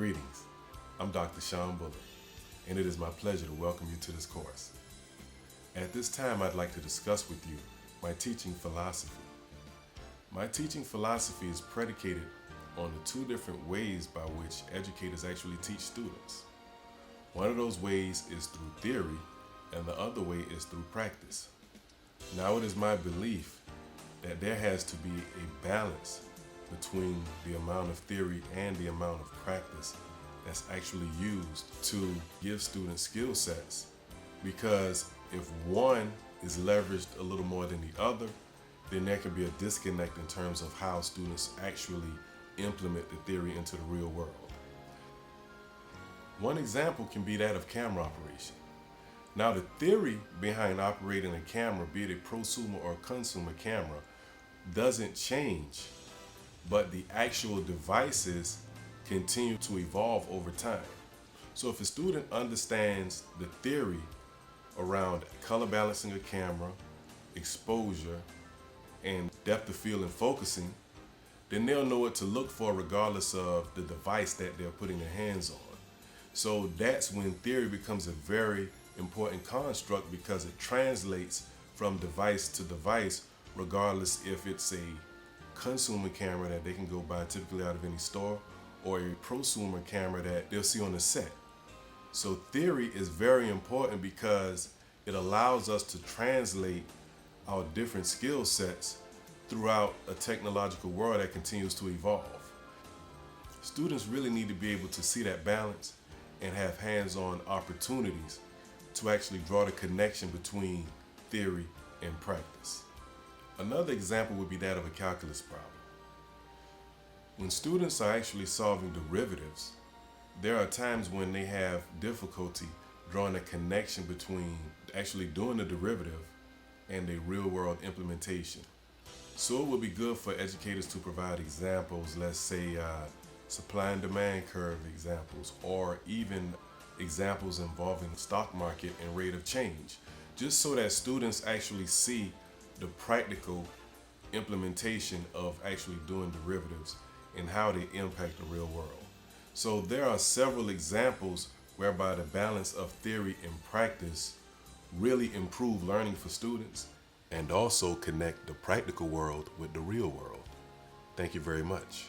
Greetings, I'm Dr. Bullard, and it is my pleasure to welcome you to this course. At this time, I'd like to discuss with you my teaching philosophy. My teaching philosophy is predicated on the two different ways by which educators actually teach students. One of those ways is through theory, and the other way is through practice. Now, it is my belief that there has to be a balance between the amount of theory and the amount of practice that's actually used to give students skill sets, because if one is leveraged a little more than the other, then there can be a disconnect in terms of how students actually implement the theory into the real world. One example can be that of camera operation. Now, the theory behind operating a camera, be it a prosumer or consumer camera, doesn't change, but the actual devices continue to evolve over time. So if a student understands the theory around color balancing a camera, exposure, and depth of field and focusing, then they'll know what to look for regardless of the device that they're putting their hands on. So that's when theory becomes a very important construct, because it translates from device to device, regardless if it's a consumer camera that they can go buy typically out of any store, or a prosumer camera that they'll see on the set. So theory is very important because it allows us to translate our different skill sets throughout a technological world that continues to evolve. Students really need to be able to see that balance and have hands-on opportunities to actually draw the connection between theory and practice. Another example would be that of a calculus problem. When students are actually solving derivatives, there are times when they have difficulty drawing a connection between actually doing the derivative and a real-world implementation. So it would be good for educators to provide examples, let's say supply and demand curve examples, or even examples involving stock market and rate of change, just so that students actually see the practical implementation of actually doing derivatives and how they impact the real world. So there are several examples whereby the balance of theory and practice really improve learning for students and also connect the practical world with the real world. Thank you very much.